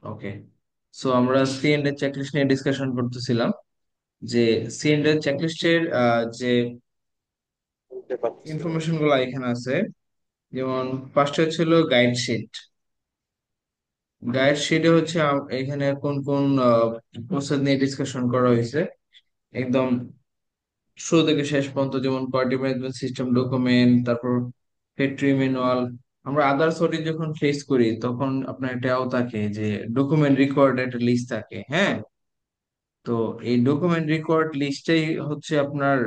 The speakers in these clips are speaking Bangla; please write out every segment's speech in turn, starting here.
ওকে। সো আমরা সি এন্ড এর চেকলিস্ট নিয়ে ডিসকাশন করতেছিলাম যে সি এন্ড এর চেকলিস্টের যে বুঝতে পারছি। ইনফরমেশন গুলো এখানে আছে। যেমন ফার্স্টে হচ্ছিল গাইড শিট। গাইড শিটে হচ্ছে এখানে কোন কোন প্রসেস নিয়ে ডিসকাশন করা হয়েছে একদম শুরু থেকে শেষ পর্যন্ত, যেমন পার্টি ম্যানেজমেন্ট সিস্টেম ডকুমেন্ট, তারপর ফ্যাক্টরি ম্যানুয়াল। আমরা আদার্স অডিট যখন ফেস করি তখন আপনার এটাও থাকে যে ডকুমেন্ট রিকোয়ার্ড একটা লিস্ট থাকে, হ্যাঁ। তো এই ডকুমেন্ট রিকোয়ার্ড লিস্টটাই হচ্ছে আপনার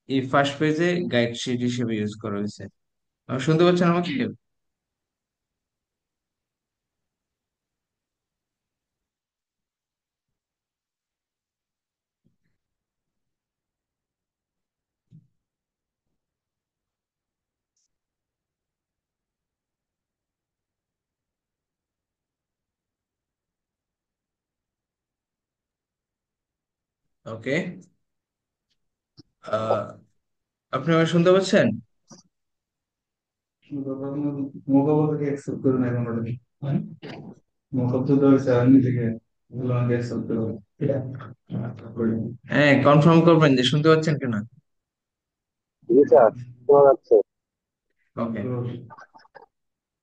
এই ফার্স্ট পেজে গাইড শিট হিসেবে ইউজ করা হয়েছে। শুনতে পাচ্ছেন আমাকে? ওকে। আহ আপনি আমার শুনতে পাচ্ছেন? মোকাবো থেকে অ্যাকসেপ্ট করে না এখন অলরেডি মোকাব তো হয়েছে আমি থেকে এগুলো আমাকে অ্যাকসেপ্ট করে হ্যাঁ, কনফার্ম করবেন যে শুনতে পাচ্ছেন কিনা। জি স্যার, শোনা যাচ্ছে। ওকে।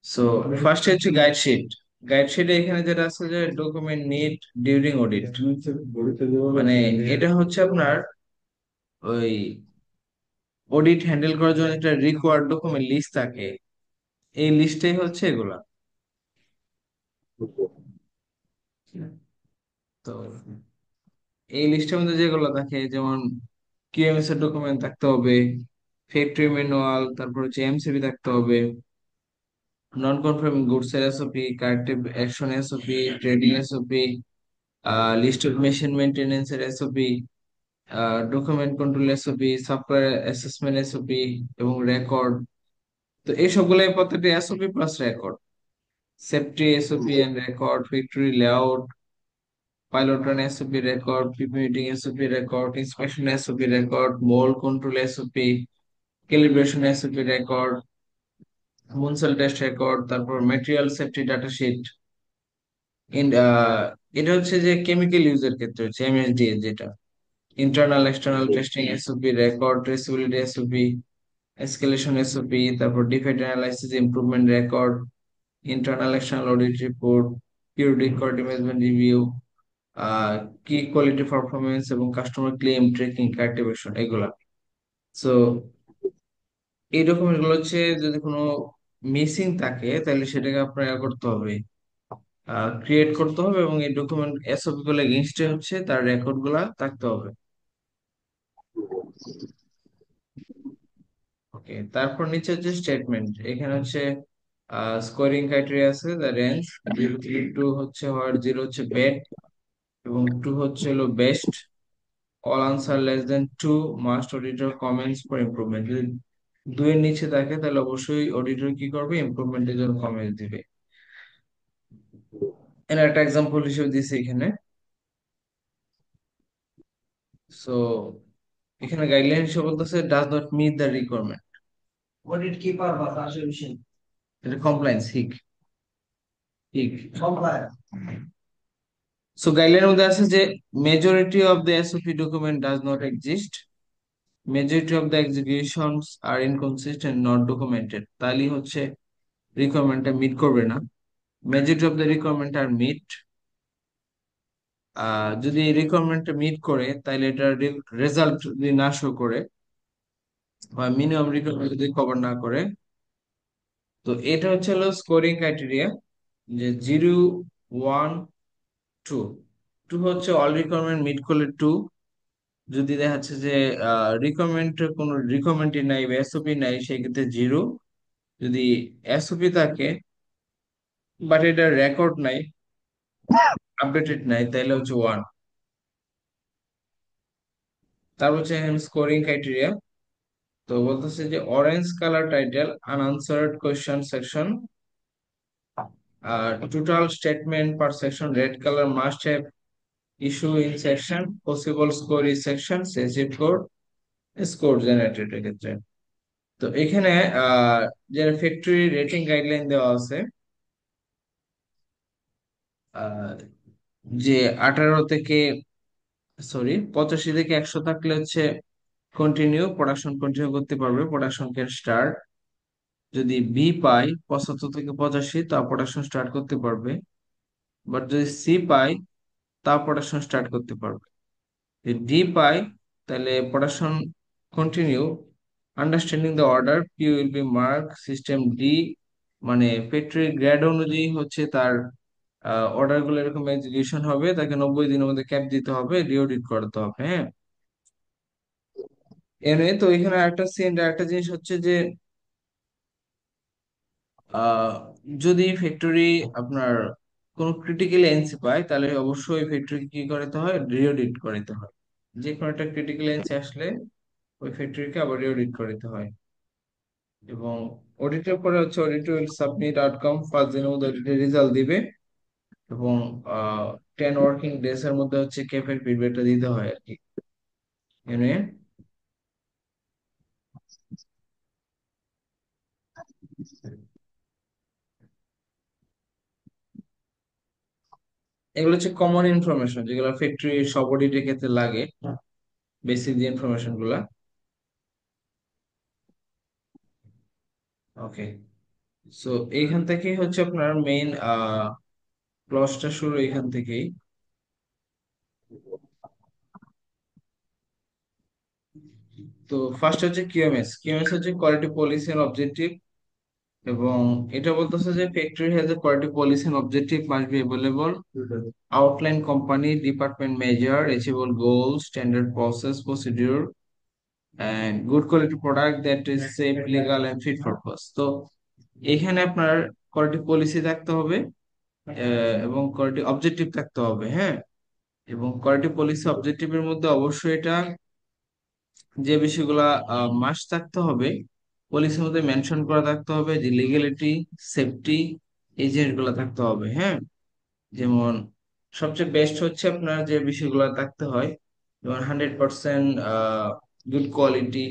সো ফার্স্ট হচ্ছে গাইড শিট। গাইড শিটে এখানে যেটা আছে যে ডকুমেন্ট নিড ডিউরিং অডিট, বডিতে দেওয়া মানে লাগছে এটা হচ্ছে আপনার ওই অডিট হ্যান্ডেল করার জন্য একটা রিকোয়ার্ড ডকুমেন্ট লিস্ট থাকে। এই লিস্টেই হচ্ছে এগুলা। তো এই লিস্টের মধ্যে যেগুলো থাকে যেমন কিউএমএস এর ডকুমেন্ট থাকতে হবে, ফ্যাক্টরি ম্যানুয়াল, তারপর হচ্ছে এমসিবি থাকতে হবে, নন কনফার্মিং গুডস এর SOP, corrective action SOP, trading SOP, list of machine maintenance এর SOP, document control SOP, software assessment SOP এবং রেকর্ড। তো এই সবগুলাই প্রত্যেকটা SOP plus record. Safety SOP and record, factory layout, pilot run SOP record, PP meeting SOP record, inspection SOP record, mould control SOP, calibration SOP record, Munsell test record, তারপর ম্যাটেরিয়াল সেফটি ডাটা শিট। এটা হচ্ছে যে কেমিক্যাল ইউজের ক্ষেত্রে হচ্ছে এমএসডি যেটা internal external testing SOP record, traceability SOP, escalation SOP, তারপর defect analysis improvement record, internal external audit report, periodic quality management review, কি কোয়ালিটি পারফরমেন্স এবং কাস্টমার ক্লেম ট্র্যাকিং কার্টিভেশন এগুলা। সো এই ডকুমেন্ট গুলো হচ্ছে যদি কোনো মিসিং থাকে তাহলে সেটাকে আপনার করতে হবে, ক্রিয়েট করতে হবে, এবং এই ডকুমেন্ট এসওপি গুলো এগেইনস্টে হচ্ছে তার রেকর্ড গুলা থাকতে হবে। ওকে, তারপর নিচে হচ্ছে স্টেটমেন্ট। এখানে হচ্ছে স্কোরিং ক্রাইটেরিয়া আছে, দ্য রেঞ্জ 0 থেকে 2 হচ্ছে হোয়াট, 0 হচ্ছে বেড এবং 2 হচ্ছে হলো best. All answer less than 2 must auditor comments for improvement. যদি 2 এর নিচে থাকে তাহলে অবশ্যই অডিটর কি করবে, ইমপ্রুভমেন্টের জন্য কমেন্টস দিবে। এর একটা এক্সাম্পল হিসেবে দিয়েছি এখানে। সো এখানে গাইডলাইন হিসেবে বলতেছে does not meet the requirement. Audit কি পারবা তার সলিউশন, এটা কমপ্লায়েন্স ঠিক ঠিক কমপ্লায়েন্স। সো গাইডলাইনের মধ্যে আছে যে majority of the SOP document does not exist, majority of the executions are inconsistent not documented, তাহলেই হচ্ছে রিকোয়ারমেন্টটা মিট করবে না। Majority of the requirement are meet, যদি রিকোয়ারমেন্টটা মিট করে তাহলে এটা রেজাল্ট যদি না শো করে বা মিনিমাম রিকোয়ারমেন্ট যদি কভার না করে, তো এটা হচ্ছে হলো স্কোরিং ক্রাইটেরিয়া। যে 0, 1, 2। 2 হচ্ছে অল রিকোয়ারমেন্ট মিট করলে 2। যদি দেখা যাচ্ছে যে রিকমেন্ড কোনো রিকমেন্ডই নাই বা এসওপি নাই সেই ক্ষেত্রে 0। যদি এসওপি থাকে বাট এটা রেকর্ড নাই, আপডেটেড নাই, তাহলে হচ্ছে 1। তারপর হচ্ছে এখানে স্কোরিং ক্রাইটেরিয়া। তো বলতেছে যে orange colour title unanswered question section, total statement per section red colour must have issue in section, possible score is section, sensitive code, score generated এক্ষেত্রে। তো এখানে যে ফ্যাক্টরি রেটিং গাইডলাইন দেওয়া আছে, আহ, যে 85 থেকে 100 থাকলে হচ্ছে কন্টিনিউ, পড়াশোনা কন্টিনিউ করতে পারবে, পড়াশোনা ক্যান স্টার্ট। যদি বি পাই 75 থেকে 85, তা পড়াশোনা স্টার্ট করতে পারবে। বাট যদি সি পাই, তা পড়াশোনা স্টার্ট করতে পারবে। যদি ডি পাই, তাহলে পড়াশোনা continue. Understanding the order, P will be mark system D, মানে ফ্যাক্টরি গ্রেড অনুযায়ী হচ্ছে তার অর্ডার গুলো এরকম এক্সিকিউশন হবে, তাকে 90 দিনের মধ্যে ক্যাপ দিতে হবে, রিঅডিট করতে হবে। হ্যাঁ, এনে তো এখানে একটা সিন, একটা জিনিস হচ্ছে যে আহ যদি ফ্যাক্টরি আপনার কোনো ক্রিটিক্যাল এনসি পায়, তাহলে অবশ্যই ফ্যাক্টরি কি করতে হয়, রিঅডিট করতে হয়। যে কোনো একটা ক্রিটিক্যাল এনসি আসলে ওই ফ্যাক্টরিকে আবার রিঅডিট করতে হয়। এবং অডিটের পরে হচ্ছে অডিট উইল সাবমিট আউটকাম 5 দিনের মধ্যে অডিটের রেজাল্ট দিবে। এবং 10 ওয়ার্কিং ডেজ এর মধ্যে হচ্ছে ক্যাপের ফিডব্যাকটা দিতে হয় আর কি। এনে এগুলো হচ্ছে কমন ইনফরমেশন যেগুলো ফ্যাক্টরি সব অডিটের ক্ষেত্রে লাগে, বেসিক যে ইনফরমেশন গুলা। ওকে, সো এইখান থেকেই হচ্ছে আপনার মেইন ক্লসটা শুরু এখান থেকেই। তো ফার্স্ট হচ্ছে কিউএমএস। কিউএমএস হচ্ছে কোয়ালিটি পলিসি এন্ড অবজেক্টিভ। এবং এটা বলতেছে যে factory has a quality policy and objective must be available, outline company department measure achievable goals, standard process procedure, and good quality product that is safe, legal and fit for purpose। তো এখানে আপনার কোয়ালিটি পলিসি থাকতে হবে, এবং কোয়ালিটি অবজেক্টিভ থাকতে হবে। হ্যাঁ, এবং কোয়ালিটি পলিসি অবজেক্টিভের মধ্যে অবশ্যই এটা যে বিষয়গুলা মাস্ট থাকতে হবে, পলিসির মধ্যে মেনশন করা থাকতে হবে, যে লিগ্যালিটি, সেফটি, এই জিনিসগুলো থাকতে হবে। হ্যাঁ, যেমন সবচেয়ে বেস্ট হচ্ছে আপনার যে বিষয়গুলো থাকতে হয়, যেমন 100% গুড কোয়ালিটি,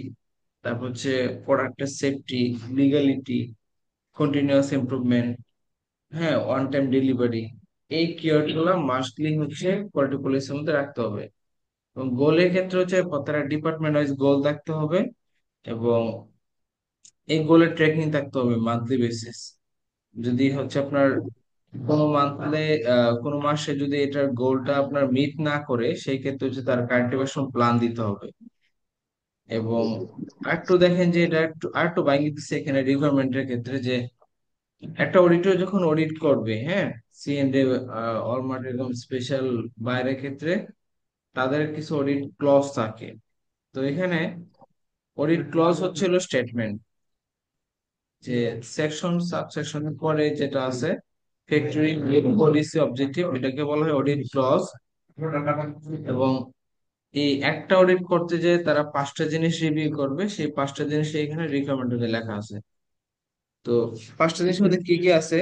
তারপর হচ্ছে প্রোডাক্টের সেফটি, লিগ্যালিটি, কন্টিনিউয়াস ইমপ্রুভমেন্ট, হ্যাঁ, ওয়ান টাইম ডেলিভারি। এই কিওয়ার্ড গুলো মাস্টলি হচ্ছে কোয়ালিটি পলিসির মধ্যে রাখতে হবে। এবং গোলের ক্ষেত্রে হচ্ছে তারা ডিপার্টমেন্ট ওয়াইজ গোল থাকতে হবে। এবং এই গোলের ট্র্যাকিং থাকতে হবে মান্থলি বেসিস। যদি হচ্ছে আপনার কোনো মান্থলি, কোনো মাসে যদি এটার গোলটা আপনার মিট না করে, সেই ক্ষেত্রে হচ্ছে তার কাল্টিভেশন প্ল্যান দিতে হবে। এবং আরেকটু দেখেন যে এটা একটু আরেকটু বাইরে দিচ্ছে এখানে রিকোয়ারমেন্টের ক্ষেত্রে, যে একটা অডিটর যখন অডিট করবে, হ্যাঁ, সিএনডি, অলমার্ট এরকম স্পেশাল বাইরের ক্ষেত্রে তাদের কিছু অডিট ক্লজ থাকে। তো এখানে অডিট ক্লজ হচ্ছিল স্টেটমেন্ট, যে সেকশন সাবসেকশনের পরে যেটা আছে ফ্যাক্টরি পলিসি অবজেক্টিভ, এটাকে বলা হয় অডিট ক্লজ। এবং এই একটা অডিট করতে যে তারা 5টা জিনিস রিভিউ করবে, সেই 5টা জিনিস এখানে রিকমেন্ডে লেখা আছে। তো 5টা জিনিসের মধ্যে কি কি আছে,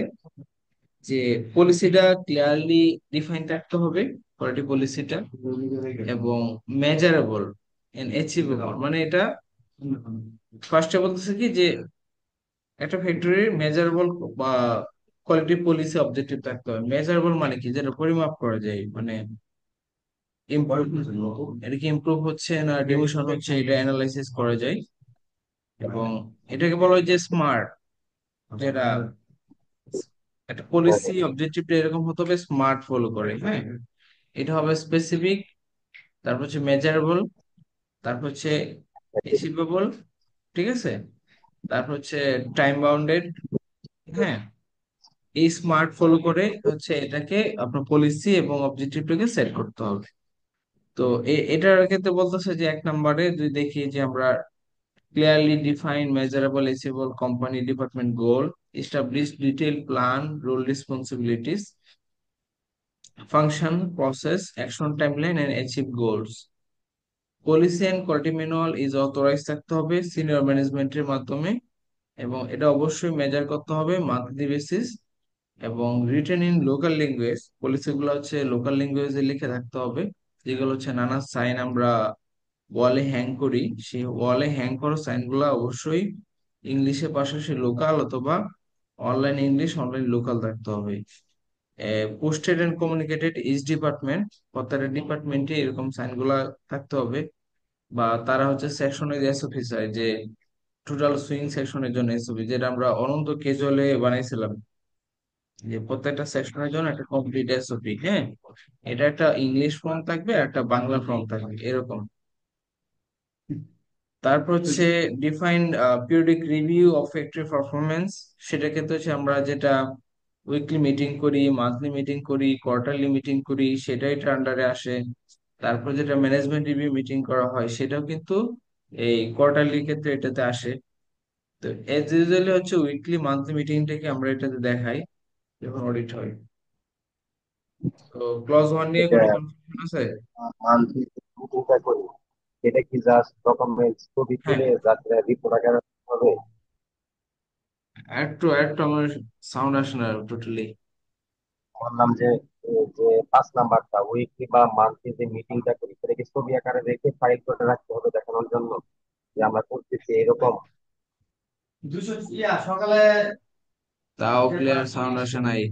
যে পলিসিটা ক্লিয়ারলি ডিফাইন থাকতে হবে, কোয়ালিটি পলিসিটা। এবং মেজারেবল এন্ড অ্যাচিভেবল, মানে এটা ফার্স্টে বলতেছে কি যে একটা ফ্যাক্টরির মেজারেবল বা কোয়ালিটি পলিসি অবজেক্টিভ থাকতে হবে। মেজারেবল মানে কি, যেটা পরিমাপ করা যায়, মানে ইমপ্রুভ, এটা কি ইমপ্রুভ হচ্ছে না ডিমোশন হচ্ছে, এটা অ্যানালাইসিস করা যায়। এবং এটাকে বলা হয় যে স্মার্ট, যেটা একটা পলিসি অবজেক্টিভটা এরকম হতে হবে, স্মার্ট ফলো করে। হ্যাঁ, এটা হবে স্পেসিফিক, তারপর হচ্ছে মেজারেবল, তারপর হচ্ছে অ্যাচিভেবল, ঠিক আছে, তারপর হচ্ছে টাইম বাউন্ডেড। হ্যাঁ, এই স্মার্ট ফলো করে হচ্ছে এটাকে আপনার পলিসি এবং অবজেক্টিভটাকে সেট করতে হবে। তো এটার ক্ষেত্রে বলতেছে যে 1 নম্বরে যদি দেখি যে আমরা clearly define measurable achievable company department goal, establish detail plan role responsibilities function process action timeline and achieve goals. Policy and quality manual is authorise থাকতে হবে সিনিয়র ম্যানেজমেন্টের মাধ্যমে। এবং এটা অবশ্যই মেজার করতে হবে মান্থলি বেসিস। এবং written in local language, policy গুলো হচ্ছে লোকাল ল্যাঙ্গুয়েজে লিখে থাকতে হবে। যেগুলো হচ্ছে নানা সাইন আমরা ওয়ালে হ্যাং করি, সেই ওয়ালে হ্যাং করা সাইন গুলা অবশ্যই ইংলিশের পাশাপাশি লোকাল, অথবা অনলাইন ইংলিশ অনলাইন লোকাল থাকতে হবে। Posted and communicated each department, প্রত্যেকটা ডিপার্টমেন্টে এরকম সাইন গুলা থাকতে হবে। বা তারা হচ্ছে সেকশনের এসওপি চায়, যে টোটাল সুইং সেকশনের জন্য এসওপি, যেটা আমরা অনন্ত কেজুয়ালে বানাইছিলাম, যে প্রত্যেকটা সেকশনের জন্য একটা কমপ্লিট এসওপি। হ্যাঁ, এটা একটা ইংলিশ ফর্ম থাকবে আর একটা বাংলা ফর্ম থাকবে এরকম। তারপর হচ্ছে defined periodic review of factory performance. সেটা ক্ষেত্রে হচ্ছে আমরা যেটা উইকলি মিটিং করি, মান্থলি মিটিং করি, কোয়ার্টারলি মিটিং করি, সেটা এটার আন্ডারে আসে। তারপর যেটা ম্যানেজমেন্ট রিভিউ মিটিং করা হয়, সেটাও কিন্তু এই কোয়ার্টারলি ক্ষেত্রে এটাতে আসে। তো এজ ইউজুয়ালি হচ্ছে উইকলি মান্থলি মিটিংটাকে আমরা এটাতে দেখাই যখন অডিট হয়। তো ক্লজ ওয়ান নিয়ে এটা কোনো কনফিউশন আছে? মান্থলি মিটিংটা করি, এটা কি জাস্ট ডকুমেন্টস ছবি হ্যাঁ, তুলে যাতে রিপোর্ট আকারে হবে? একটু একটু আমার সাউন্ড আসে না টোটালি। বললাম যে যে 5 নাম্বারটা উইকলি বা মান্থলি যে মিটিংটা করি, সেটা কি ছবি আকারে রেখে ফাইল করে রাখতে হবে দেখানোর জন্য যে আমরা করতেছি এরকম? তাও ক্লিয়ার সাউন্ড আসে নাই।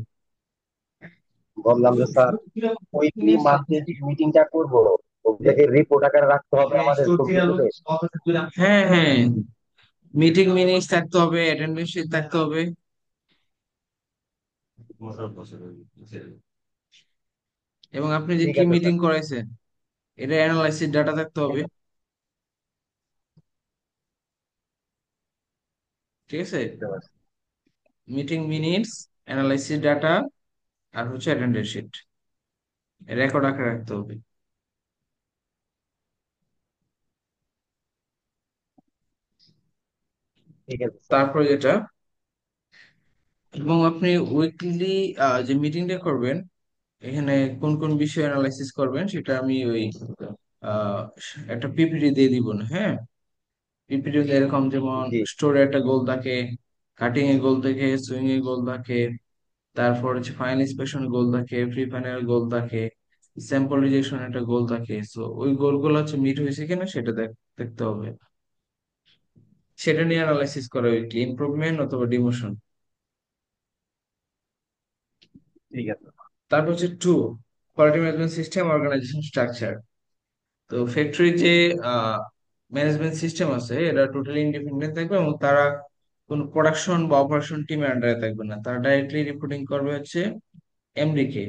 বললাম যে স্যার, উইকলি মান্থলি যে মিটিংটা করবো, ওটাকে রিপোর্ট আকারে রাখতে হবে আমাদের ছবি তুলে? হ্যাঁ হ্যাঁ, মিটিং মিনিটস থাকতে হবে, অ্যাটেন্ডেন্স শিট থাকতে হবে। এবং আপনি যে ঠিক কি আছে মিটিং স্যার। করাইছেন এটা অ্যানালাইসিস ডাটা থাকতে হবে। ঠিক আছে, বুঝতে পারছি। মিটিং মিনিটস, অ্যানালাইসিস ডাটা, আর হচ্ছে অ্যাটেন্ডেন্স শিট রেকর্ড আকারে রাখতে হবে। ঠিক আছে স্যার। তারপর যেটা, এবং আপনি উইকলি যে মিটিংটা করবেন, এখানে কোন কোন বিষয় অ্যানালাইসিস করবেন সেটা আমি ওই আহ, একটা পিপিটি দিয়ে দিব না? হ্যাঁ, পিপিটি এরকম যেমন জি। স্টোরে একটা গোল থাকে, কাটিং এ গোল থাকে, সুইং এ গোল থাকে, তারপর হচ্ছে ফাইনাল ইন্সপেকশন গোল থাকে, প্রি ফাইনাল গোল থাকে, স্যাম্পল রিজেকশন একটা গোল থাকে। সো ওই গোলগুলো হচ্ছে মিট হয়েছে কিনা সেটা দেখতে হবে। সেটা নিয়ে অ্যানালাইসিস করা উইকলি, ইমপ্রুভমেন্ট অথবা ডিমোশন। ঠিক আছে। তারপর হচ্ছে two, quality management system organisation structure. তো ফ্যাক্টরি যে ম্যানেজমেন্ট সিস্টেম আছে এটা টোটালি ইন্ডিপেন্ডেন্ট থাকবে, এবং তারা কোনো প্রোডাকশন বা অপারেশন টিমের আন্ডারে থাকবে না, তারা ডাইরেক্টলি রিপোর্টিং করবে হচ্ছে এমডি কে।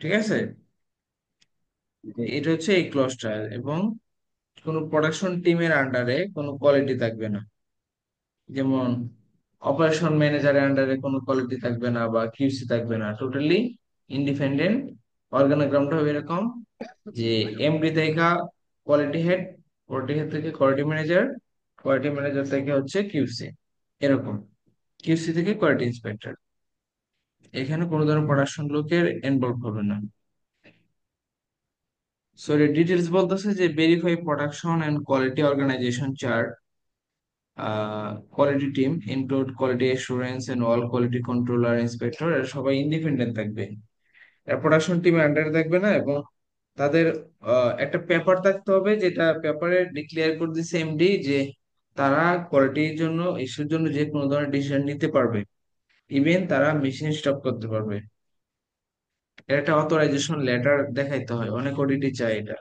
ঠিক আছে, জি। এটা হচ্ছে এই ক্লজটা। এবং কোনো প্রোডাকশন টিমের আন্ডারে কোনো কোয়ালিটি থাকবে না, যেমন অপারেশন ম্যানেজারের আন্ডারে কোনো কোয়ালিটি থাকবে না বা কিউসি থাকবে না, টোটালি ইন্ডিপেন্ডেন্ট। অর্গানোগ্রামটা হবে এরকম যে এমডি থেকে কোয়ালিটি হেড, কোয়ালিটি হেড থেকে কোয়ালিটি ম্যানেজার, কোয়ালিটি ম্যানেজার থেকে হচ্ছে কিউসি, এরকম। কিউসি থেকে কোয়ালিটি ইন্সপেক্টর। এখানে কোনো ধরনের প্রোডাকশন লোকের ইনভলভ হবে না। সো এর ডিটেলস বলতেছে যে verify production and quality organisation chart, quality team include quality assurance and all quality controller inspector, এরা সবাই ইন্ডিপেন্ডেন্ট থাকবে, এরা প্রোডাকশন টিমের আন্ডারে থাকবে না। এবং তাদের একটা পেপার থাকতে হবে, যেটা পেপারে ডিক্লেয়ার করে দিচ্ছে এমডি যে তারা কোয়ালিটির জন্য, ইস্যুর জন্য যে কোনো ধরনের ডিসিশন নিতে পারবে, ইভেন তারা মেশিন স্টপ করতে পারবে। এর একটা অথরাইজেশন লেটার দেখাইতে হয়, অনেক অডিটই চায় এটা।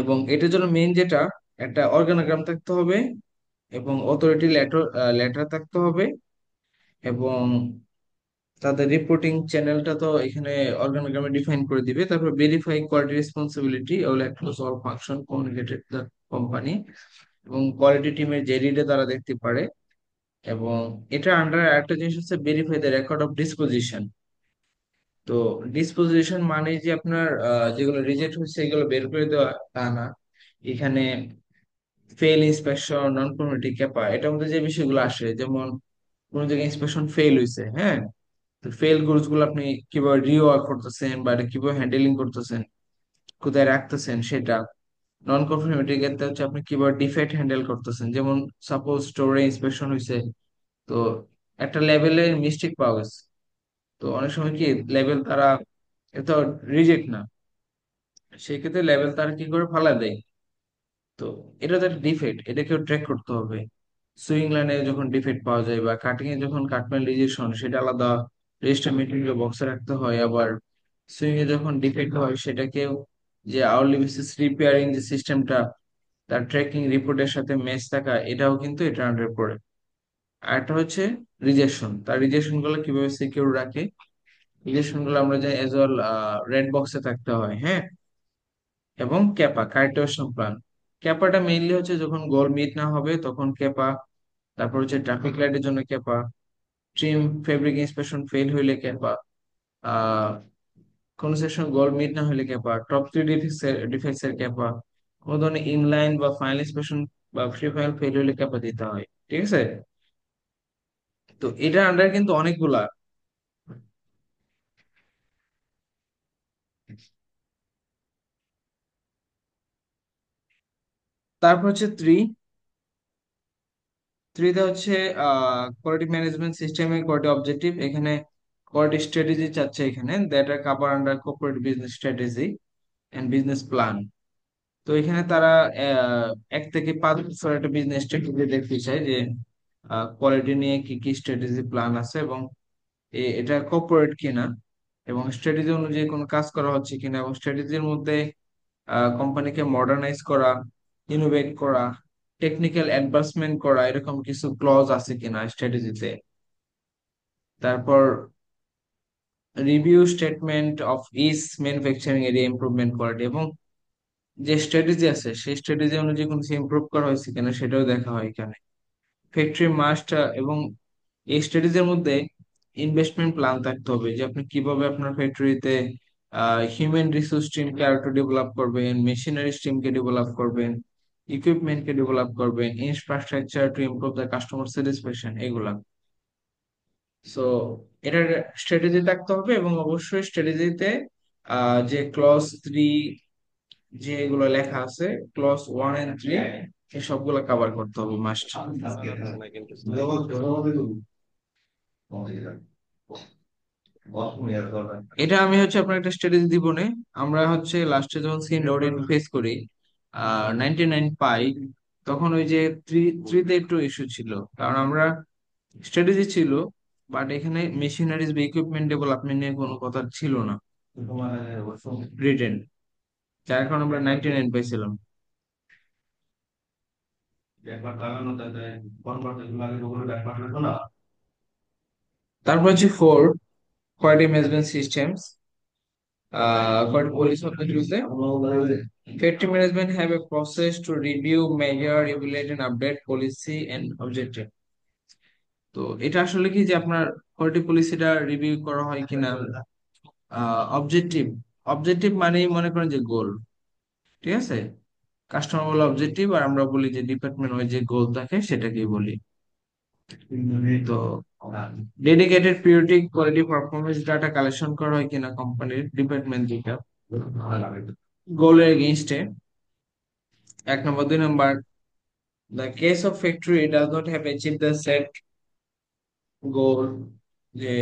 এবং এটার জন্য মেইন যেটা, একটা অর্গানোগ্রাম থাকতে হবে, এবং অথরিটি লেটার লেটার থাকতে হবে, এবং তাদের রিপোর্টিং চ্যানেলটা তো এখানে অর্গানোগ্রামে ডিফাইন করে দিবে। তারপর verify quality responsibility all across all function communicated the company, এবং কোয়ালিটি টিমের জেডিটা তারা দেখতে পারে। এবং এটা আন্ডার আরেকটা জিনিস হচ্ছে verify the record of disposition. তো ডিসপোজিশন মানে যে আপনার যেগুলো রিজেক্ট হয়েছে এগুলো বের করে দেওয়া তা না। এখানে ফেল ইন্সপেকশন, নন কনফর্মিটি, ক্যাপা, এটার মধ্যে যে বিষয়গুলো আসে, যেমন কোন জায়গায় ইন্সপেকশন ফেল হয়েছে, হ্যাঁ, তো ফেল গুডস গুলো আপনি কিভাবে রিওয়ার্ক করতেছেন বা এটা কিভাবে হ্যান্ডেলিং করতেছেন, কোথায় রাখতেছেন সেটা। নন কনফর্মিটি ক্ষেত্রে হচ্ছে আপনি কিভাবে ডিফেক্ট হ্যান্ডেল করতেছেন, যেমন সাপোজ স্টোরে ইন্সপেকশন হয়েছে, তো একটা লেভেলে মিস্টেক পাওয়া গেছে, তো অনেক সময় কি লেভেল তারা, এটা রিজেক্ট না, সেই ক্ষেত্রে লেভেল তারা কি করে ফালা দেয়। তো এটা তো একটা ডিফেক্ট, এটাকেও ট্র্যাক করতে হবে। সুইং লাইনে যখন ডিফেক্ট পাওয়া যায় বা কাটিং এ যখন কাটম্যান রিজেকশন, সেটা আলাদা। রেজিস্টার মেটেরিয়াল বক্সে রাখতে হয়। আবার সুইং এ যখন ডিফেক্ট হয় সেটাকেও যে আওয়ারলি বেসিস রিপেয়ারিং যে সিস্টেমটা, তার ট্র্যাকিং রিপোর্টের সাথে ম্যাচ থাকা, এটাও কিন্তু এটা আন্ডার পড়ে। আর একটা হচ্ছে রিজেকশন, তার রিজেকশন গুলো কিভাবে সিকিউর রাখে, রিজেকশন গুলো আমরা যাই এজ ওয়েল রেড বক্সে থাকতে হয়, হ্যাঁ। এবং ক্যাপা কারেক্টেশন প্ল্যান, ক্যাপাটা মেইনলি হচ্ছে যখন গোল মিট না হবে তখন ক্যাপা, তারপর হচ্ছে ট্রাফিক লাইটের জন্য Kappa, trim fabric inspection fail হইলে ক্যাপা, আহ কোন সেকশন গোল মিট না হইলে ক্যাপা, টপ থ্রি ডিফেক্টস এর ক্যাপা, কোন ধরনের ইনলাইন বা ফাইনাল ইন্সপেকশন বা ফ্রি ফাইল ফেল হইলে ক্যাপা দিতে হয়, ঠিক আছে। তো এটা আন্ডার কিন্তু অনেকগুলা। তারপর হচ্ছে থ্রিতে হচ্ছে কোয়ালিটি ম্যানেজমেন্ট সিস্টেমের কোয়ালিটি অবজেক্টিভ। এখানে কোয়ালিটি স্ট্র্যাটেজি চাচ্ছে, এখানে that are cover under corporate business strategy and business plan. তো এখানে তারা 1 থেকে 5 বছর একটা বিজনেস স্ট্র্যাটেজি দেখতে চায় যে কোয়ালিটি নিয়ে কি কি স্ট্র্যাটেজি প্ল্যান আছে, এবং এটা কর্পোরেট কিনা, এবং স্ট্র্যাটেজি অনুযায়ী কোনো কাজ করা হচ্ছে কিনা, এবং স্ট্র্যাটেজির মধ্যে কোম্পানিকে মডার্নাইজ করা, ইনোভেট করা, টেকনিক্যাল অ্যাডভান্সমেন্ট করা, এরকম কিছু ক্লজ আছে কিনা স্ট্র্যাটেজিতে। তারপর review statement of each manufacturing area improvement quality, এবং যে স্ট্র্যাটেজি আছে সেই স্ট্র্যাটেজি অনুযায়ী কোনো ইমপ্রুভ করা হয়েছে কিনা সেটাও দেখা হয় এখানে। ফ্যাক্টরি মাস্ট, এবং এই স্ট্র্যাটেজির মধ্যে ইনভেস্টমেন্ট প্ল্যান থাকতে হবে, যে আপনি কিভাবে আপনার ফ্যাক্টরিতে হিউম্যান রিসোর্স টিমকে আরো ডেভেলপ করবেন, মেশিনারি টিমকে ডেভেলপ করবেন, ইকুইপমেন্টকে ডেভেলপ করবেন, infrastructure to improve the customer satisfaction, এগুলা। সো এটার স্ট্র্যাটেজি থাকতে হবে, এবং অবশ্যই স্ট্র্যাটেজিতে যে ক্লজ 3 যেগুলো লেখা আছে, ক্লজ 1 and 3, এই সবগুলো কভার করতে হবে মাস্ট। শোনা যাচ্ছে না কিন্তু স্যার। এটা আমি হচ্ছে আপনার একটা স্ট্র্যাটেজি দিব নে। আমরা হচ্ছে লাস্টে যখন সিন অডিট ফেস করি 99 পাই, তখন ওই যে থ্রিতে একটু ইস্যু ছিল, কারণ আমরা স্ট্র্যাটেজি ছিল, বাট এখানে মেশিনারিজ বা ইকুইপমেন্ট ডেভেলপমেন্ট নিয়ে কোনো কথা ছিল না রিটেন, যার কারণে আমরা 99 পাইছিলাম। তারপর হচ্ছে 4, quality management systems, quality policy of the user. Factory management have a process to review, measure, evaluate, and update policy and objective. তো এটা আসলে কি, যে আপনার কোয়ালিটি পলিসিটা রিভিউ করা হয় কিনা, অবজেক্টিভ, অবজেক্টিভ মানেই মনে করেন যে গোল, ঠিক আছে। কাস্টমার বলে অবজেক্টিভ, আর আমরা বলি যে ডিপার্টমেন্ট ওই যে গোল থাকে সেটাকেই বলি। তো dedicated periodic quality performance data collection করা হয় কিনা কোম্পানির ডিপার্টমেন্ট থেকে গোলের এগেইনস্টে, 1 নম্বর। 2 নম্বর, the case of factory does not have achieved the set goal, যে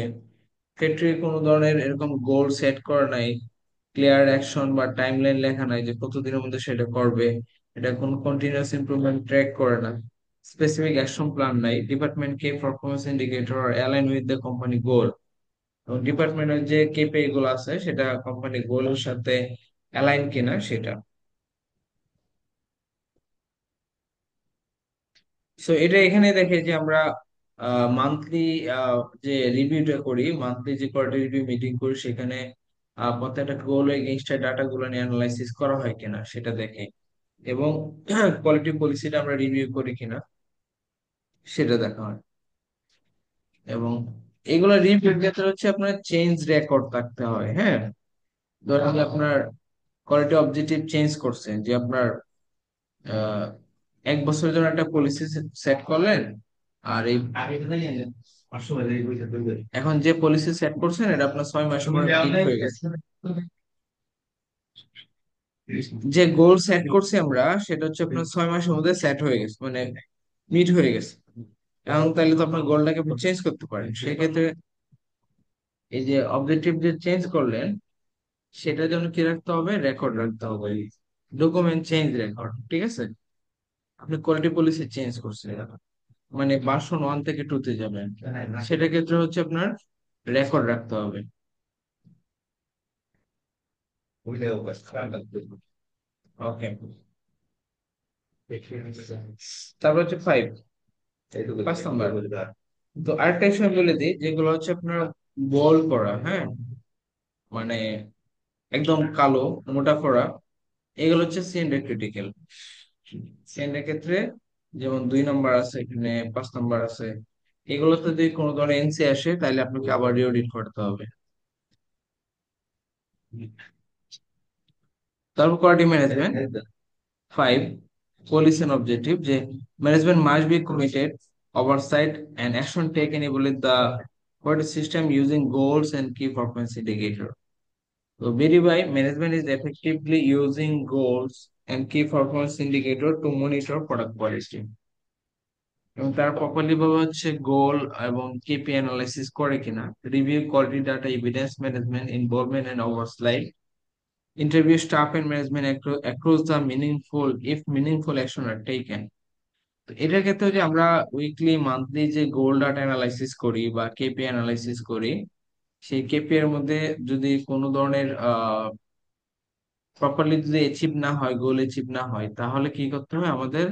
ফ্যাক্টরি কোনো ধরনের এরকম গোল সেট করা নাই, ক্লিয়ার অ্যাকশন বা টাইমলাইন লেখা নাই যে কতদিনের মধ্যে সেটা করবে, এটা কোনো কন্টিনিউয়াস ইমপ্রুভমেন্ট ট্র্যাক করে না, স্পেসিফিক অ্যাকশন প্ল্যান নাই, department key performance indicator are align with the company goal, এবং ডিপার্টমেন্টের যে কেপিআই গুলো আছে সেটা কোম্পানি গোলের সাথে অ্যালাইন কিনা সেটা। সো এটা এখানে দেখে যে আমরা মান্থলি যে রিভিউটা করি, মান্থলি যে কোয়ার্টার রিভিউ মিটিং করি, সেখানে প্রত্যেকটা গোল এগেইনস্ট ডাটা গুলো নিয়ে অ্যানালাইসিস করা হয় কিনা সেটা দেখে, এবং কোয়ালিটি পলিসিটা আমরা রিভিউ করি কিনা সেটা দেখা হয়। এবং এগুলো রিভিউর ক্ষেত্রে হচ্ছে আপনার চেঞ্জ রেকর্ড থাকতে হয়, হ্যাঁ। ধরেন যে আপনার কোয়ালিটি অবজেক্টিভ চেঞ্জ করছেন, যে আপনার 1 বছরের জন্য একটা পলিসি সেট করলেন, আর এই এখন যে পলিসি সেট করছেন এটা আপনার 6 মাস পরে ঠিক হয়ে গেছে, যে গোল সেট করছি আমরা সেটা হচ্ছে আপনার 6 মাসের মধ্যে সেট হয়ে গেছে, মানে মিট হয়ে গেছে। এখন তাহলে তো আপনার গোলটাকে আপনি চেঞ্জ করতে পারেন, সেক্ষেত্রে এই যে অবজেক্টিভ যে চেঞ্জ করলেন সেটার জন্য কি রাখতে হবে, রেকর্ড রাখতে হবে, ডকুমেন্ট চেঞ্জ রেকর্ড, ঠিক আছে। আপনি কোয়ালিটি পলিসি চেঞ্জ করছেন, মানে ভার্সন 1 থেকে 2 তে যাবেন, সেটা ক্ষেত্রে হচ্ছে আপনার রেকর্ড রাখতে হবে। ওকে, তারপর হচ্ছে 5, 5 নাম্বার। তো আরেকটা বিষয় বলে দিই, যেগুলো হচ্ছে আপনার বল করা, হ্যাঁ, মানে একদম কালো মোটা করা, এগুলো হচ্ছে সিএনডি ক্রিটিক্যাল। সিএনডি ক্ষেত্রে যেমন 2 নম্বর আছে, এখানে 5 নম্বর আছে। এগুলোতে যদি কোনো ধরনের এনসি আসে তাহলে আপনাকে আবার রিঅডিট করতে হবে। তারপর quality management 5, policy and objective, যে management must be committed, oversight and action taken evaluate the quality system using goals and key performance indicator. So verify management is effectively using goals and key performance indicator to monitor product quality, এবং তারা প্রপারলি ভাবে হচ্ছে গোল এবং কেপি অ্যানালাইসিস করে কিনা। Review quality data, evidence management, involvement and oversight, interview staff and management across the meaningful if meaningful action are taken। তো এটার ক্ষেত্রে যে আমরা উইকলি মান্থলি যে গোল ডাটা অ্যানালাইসিস করি বা কেপি অ্যানালাইসিস করি, সেই কেপি এর মধ্যে যদি কোনো ধরনের প্রপারলি যদি অ্যাচিভ না হয়, গোল অ্যাচিভ না হয়, তাহলে কি করতে হয়, আমাদের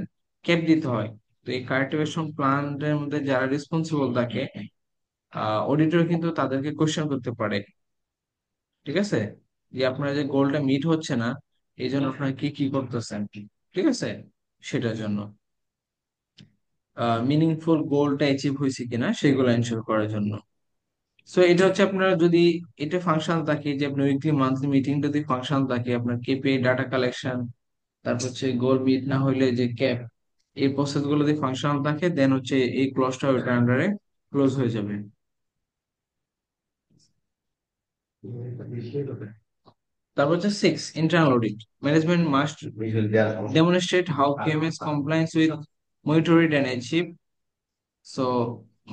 ক্যাপ দিতে হয়। তো এই কারেক্টিভ অ্যাকশন প্ল্যানের মধ্যে যারা রেসপন্সিবল থাকে, অডিটর কিন্তু তাদেরকে কোশ্চেন করতে পারে, ঠিক আছে, যে আপনার যে গোলটা মিট হচ্ছে না, এই জন্য আপনারা কি কি করতেছেন, ঠিক আছে, সেটার জন্য মিনিংফুল গোলটা অ্যাচিভ হয়েছে কিনা সেগুলো এনশিওর করার জন্য। সো এটা হচ্ছে আপনার যদি এটা ফাংশন থাকে, যে আপনার উইকলি মান্থলি মিটিং যদি ফাংশন থাকে, আপনার কেপিআই ডাটা কালেকশন, তারপর হচ্ছে গোল মিট না হইলে যে ক্যাপ, এই প্রসেস গুলো যদি ফাংশনাল থাকে, দেন হচ্ছে এই ক্লজটা ওইটার আন্ডারে ক্লোজ হয়ে যাবে। তারপর হচ্ছে 6, internal audit. Management must demonstrate how QMS compliance with monitored and achieved। So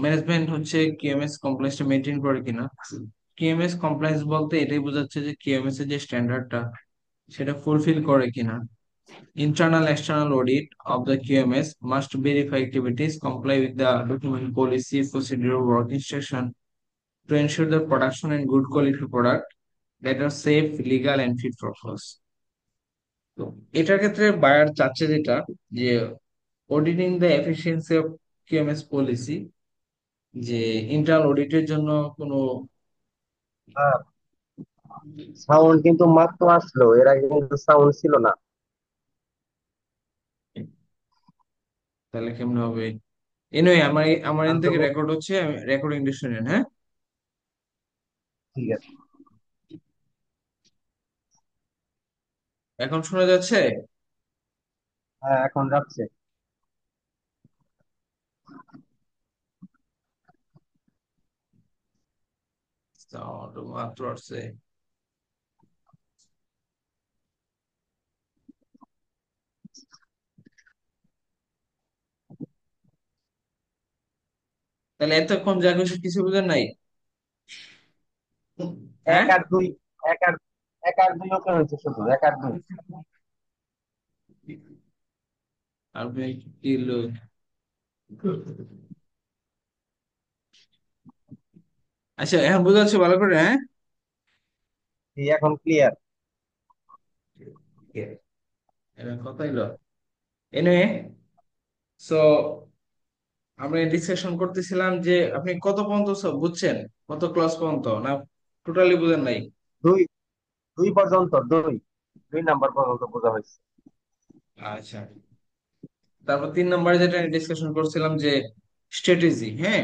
management হচ্ছে কিএমএস কমপ্লায়েন্সটা মেনটেন করে কিনা। কিএমএস কমপ্লায়েন্স বলতে এটাই বোঝাচ্ছে যে কিএমএস এর যে স্ট্যান্ডার্ডটা সেটা ফুলফিল করে কিনা। Internal external audit of the QMS must verify activities comply with the document policy, procedure, work instruction to ensure the production and good quality product that are safe, legal and fit for purpose। তো এটার ক্ষেত্রে বায়ার চাচ্ছে যেটা, যে auditing the efficiency of QMS policy, যে ইন্টারনাল অডিটের জন্য কোনো, সাউন্ড কিন্তু মাত্র আসলো, এর আগে কিন্তু সাউন্ড ছিল না। তাহলে কেমন হবে? এনিওয়ে আমার আমার এখান আচ্ছা, থেকে রেকর্ড হচ্ছে, আমি রেকর্ডিং শুনেন, হ্যাঁ। ঠিক আছে। এখন শোনা যাচ্ছে? হ্যাঁ, এখন যাচ্ছে। সাউন্ড মাত্র আসছে। তাহলে এতক্ষণ যা কিছু কিছু বুঝেন নাই? এক হ্যাঁ, আর দুই, এক আর এক আর দুই ওকে হয়েছে, শুধু এক আর দুই। আপনি কি লোক? আচ্ছা এখন বোঝা যাচ্ছে ভালো করে, হ্যাঁ। এই এখন ক্লিয়ার। এবার কথা হইলো, এনিওয়ে, সো আমরা ডিসকাশন করতেছিলাম যে আপনি কত পর্যন্ত সব বুঝছেন, কত ক্লাস পর্যন্ত, না টোটালি বুঝেন নাই? দুই, দুই পর্যন্ত, দুই, দুই নাম্বার পর্যন্ত বোঝা হয়েছে। আচ্ছা, তারপর 3 নম্বরে যেটা ডিসকাশন করছিলাম যে স্ট্র্যাটেজি, হ্যাঁ,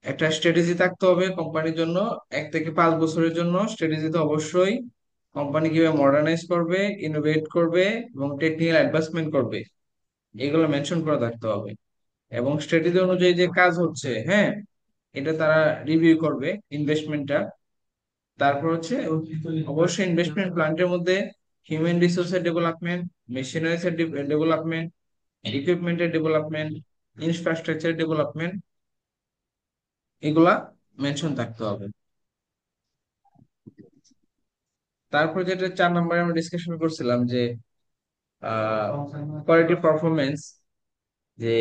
একটা স্ট্র্যাটেজি থাকতে হবে কোম্পানির জন্য। 1 থেকে 5 বছরের জন্য স্ট্র্যাটেজি তো অবশ্যই, কোম্পানি কিভাবে মডার্নাইজ করবে, ইনোভেট করবে এবং টেকনিক্যাল অ্যাডভান্সমেন্ট করবে, এগুলো মেনশন করা থাকতে হবে। এবং স্ট্র্যাটেজি অনুযায়ী যে কাজ হচ্ছে, হ্যাঁ, এটা তারা রিভিউ করবে ইনভেস্টমেন্টটা। তারপর হচ্ছে অবশ্যই ইনভেস্টমেন্ট প্ল্যানটার মধ্যে হিউম্যান রিসোর্সের ডেভেলপমেন্ট, মেশিনারিজ এর ডেভেলপমেন্ট, ইকুইপমেন্টের ডেভেলপমেন্ট, ইনফ্রাস্ট্রাকচার ডেভেলপমেন্ট, এগুলা মেনশন থাকতে হবে। তারপর যেটা 4 নম্বরে আমরা ডিসকাশন করছিলাম যে কোয়ালিটি পারফরমেন্স, যে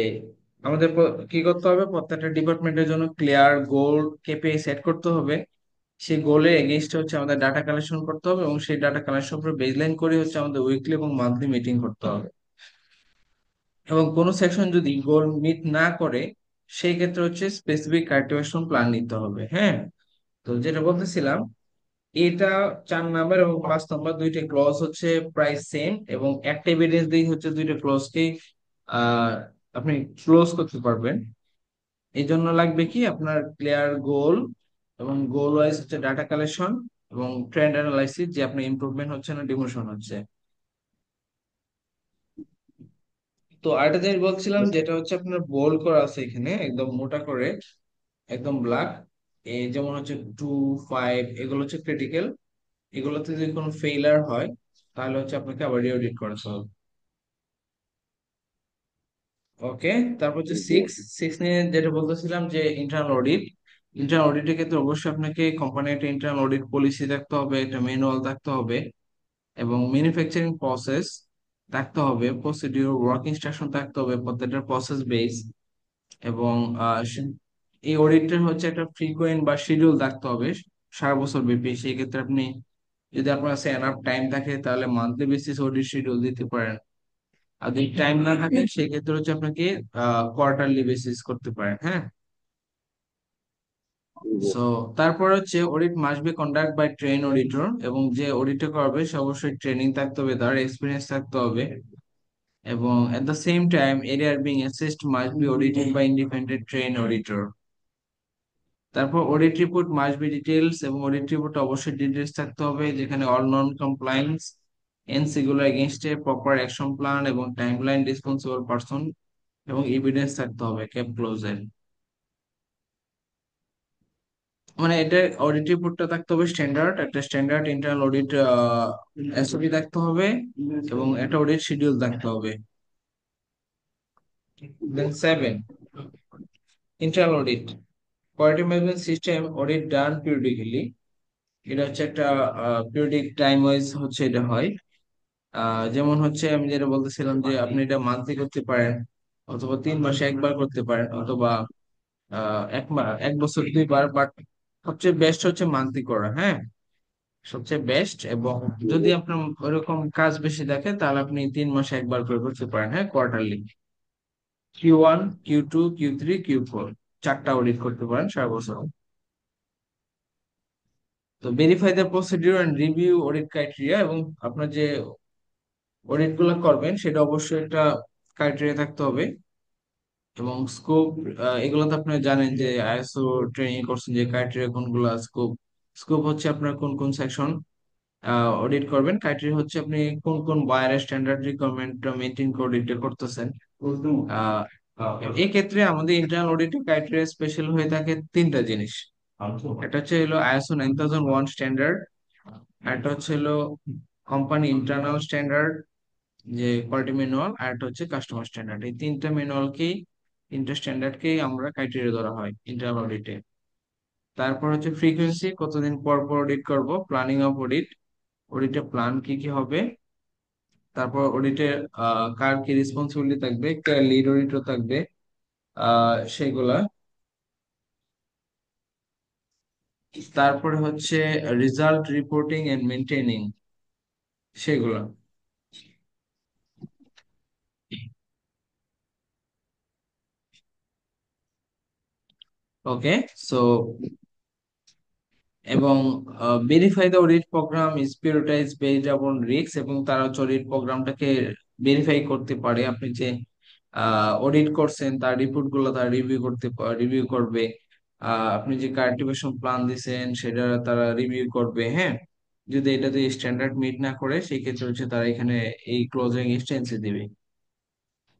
আমাদের কি করতে হবে, প্রত্যেকটা ডিপার্টমেন্টের জন্য ক্লিয়ার গোল কেপিআই সেট করতে হবে। সেই গোলের এগেইনস্টে হচ্ছে আমাদের ডাটা কালেকশন করতে হবে, এবং সেই ডাটা কালেকশন করে বেজলাইন করে হচ্ছে আমাদের উইকলি এবং মান্থলি মিটিং করতে হবে। এবং কোনো সেকশন যদি গোল মিট না করে, সেই ক্ষেত্রে হচ্ছে স্পেসিফিক কারেক্টিভ অ্যাকশন প্ল্যান নিতে হবে। হ্যাঁ, তো যেটা বলতেছিলাম, এটা 4 নাম্বার এবং 5 নাম্বার দুইটা ক্লজ হচ্ছে প্রায় সেম, এবং একটা এভিডেন্স দিয়ে হচ্ছে দুইটা ক্লজকে আহ আপনি ক্লোজ করতে পারবেন। এই জন্য লাগবে কি আপনার ক্লিয়ার গোল, এবং গোল ওয়াইজ হচ্ছে ডাটা কালেকশন, এবং ট্রেন্ড অ্যানালাইসিস যে আপনার ইমপ্রুভমেন্ট হচ্ছে না ডিমোশন হচ্ছে। তো আরেকটা জিনিস বলছিলাম, যেটা হচ্ছে আপনার বোল্ড করা আছে এখানে একদম মোটা করে, একদম ব্ল্যাক। এই যেমন হচ্ছে 2, 5 এগুলো হচ্ছে ক্রিটিক্যাল। এগুলোতে যদি কোনো ফেইলার হয়, তাহলে হচ্ছে আপনাকে আবার রিঅডিট করতে হবে। ওকে, তারপর হচ্ছে জি। 6 নিয়ে যেটা বলতেছিলাম যে ইন্টারনাল অডিট। ইন্টারনাল অডিটের ক্ষেত্রে অবশ্যই আপনাকে কোম্পানির একটা ইন্টারনাল অডিট পলিসি থাকতে হবে, একটা ম্যানুয়াল থাকতে হবে, এবং ম্যানুফ্যাকচারিং প্রসেস থাকতে হবে, প্রসিডিউর ওয়ার্ক ইনস্ট্রাকশন থাকতে হবে, প্রত্যেকটা প্রসেস বেস। এবং এই অডিটটা হচ্ছে একটা ফ্রিকোয়েন্ট বা শিডিউল থাকতে হবে সারা বছর ব্যাপী। সেই ক্ষেত্রে আপনি যদি আপনার কাছে এনাফ টাইম থাকে, তাহলে মান্থলি বেসিস অডিট শিডিউল দিতে পারেন। আর যদি টাইম না থাকে, সেক্ষেত্রে হচ্ছে আপনাকে কোয়ার্টারলি বেসিস করতে পারেন। হ্যাঁ, জি। সো তারপর হচ্ছে audit must be conduct by train auditor, এবং যে অডিটটা করবে সে অবশ্যই ট্রেনিং থাকতে হবে, তার এক্সপিরিয়েন্স থাকতে হবে। এবং এট দ্য সেম টাইম এরিয়ার being assessed must be audited by independent trained auditor. তারপর audit report must be details, এবং অডিট রিপোর্ট অবশ্যই ডিটেলস থাকতে হবে, যেখানে অল নন কমপ্লায়েন্স এন্ড সেগুলো এগেইনস্টে প্রপার অ্যাকশন প্ল্যান এবং টাইমলাইন, রেসপন্সিবল পারসন এবং এভিডেন্স থাকতে হবে ক্যাপ ক্লোজের। মানে এটা অডিট রিপোর্টটা থাকতে হবে স্ট্যান্ডার্ড, একটা স্ট্যান্ডার্ড ইন্টারনাল অডিট এসওপি থাকতে হবে, এবং একটা অডিট শিডিউল থাকতে হবে। Then 7, internal audit quality management system audit done periodically. এটা হচ্ছে একটা পিরিয়ডিক টাইম ওয়াইজ হচ্ছে এটা হয়। যেমন হচ্ছে আমি যেটা বলতেছিলাম যে আপনি এটা মান্থলি করতে পারেন, অথবা 3 মাসে একবার করতে পারেন, অথবা 1 বছর 2বার, বাট সবচেয়ে বেস্ট হচ্ছে মান্থলি করা। হ্যাঁ, সবচেয়ে বেস্ট। এবং যদি আপনার ওরকম কাজ বেশি দেখে, তাহলে আপনি 3 মাসে একবার করে করতে পারেন। হ্যাঁ, quarterly Q1, Q2, Q3, Q4 4টা অডিট করতে পারেন সারা বছর। তো verify the procedure and review audit criteria, এবং আপনার যে অডিট গুলো করবেন সেটা অবশ্যই একটা ক্রাইটেরিয়া থাকতে হবে। এবং স্কোপ, এগুলো তো আপনি জানেন যে আইএসও ট্রেনিং করছেন যে ক্রাইটেরিয়া কোনগুলো। স্কোপ, স্কোপ হচ্ছে আপনার কোন কোন সেকশন অডিট করবেন। ক্রাইটেরিয়া হচ্ছে আপনি কোন কোন বায়ারের স্ট্যান্ডার্ড রিকোয়ারমেন্ট মেনটেন করে অডিট করতেছেন। আহ, এই ক্ষেত্রে আমাদের ইন্টারনাল অডিটের ক্রাইটেরিয়া স্পেশাল হয়ে থাকে 3টা জিনিস। একটা হচ্ছে হলো আইএসও 9001 স্ট্যান্ডার্ড, একটা হচ্ছে হলো কোম্পানি ইন্টারনাল স্ট্যান্ডার্ড যে কোয়ালিটি ম্যানুয়াল, আর একটা হচ্ছে কাস্টমার স্ট্যান্ডার্ড। এই 3টা স্ট্যান্ডার্ডকেই আমরা ক্রাইটেরিয়া ধরা হয় ইন্টারনাল অডিটে। তারপর হচ্ছে ফ্রিকোয়েন্সি, কতদিন পর পর অডিট করব, প্ল্যানিং অফ অডিট, অডিটের প্ল্যান কি কি হবে। তারপর অডিটে কার কি রেসপন্সিবিলিটি থাকবে, কে লিড অডিটর থাকবে, সেগুলা। তারপরে হচ্ছে রেজাল্ট রিপোর্টিং এন্ড মেনটেনিং, সেগুলা। ওকে, সো এবং verify the audit programme is prioritize based on risk, এবং তারা হচ্ছে অডিট প্রোগ্রামটাকে ভেরিফাই করতে পারে। আপনি যে অডিট করছেন তার রিপোর্ট গুলো তারা রিভিউ করবে। আপনি যে কার্টিভেশন প্ল্যান দিছেন সেটা তারা রিভিউ করবে। হ্যাঁ, যদি এটাতে স্ট্যান্ডার্ড মিট না করে, সেই ক্ষেত্রে হচ্ছে তারা এখানে এই ক্লোজিং এক্সটেন্সি দিবে।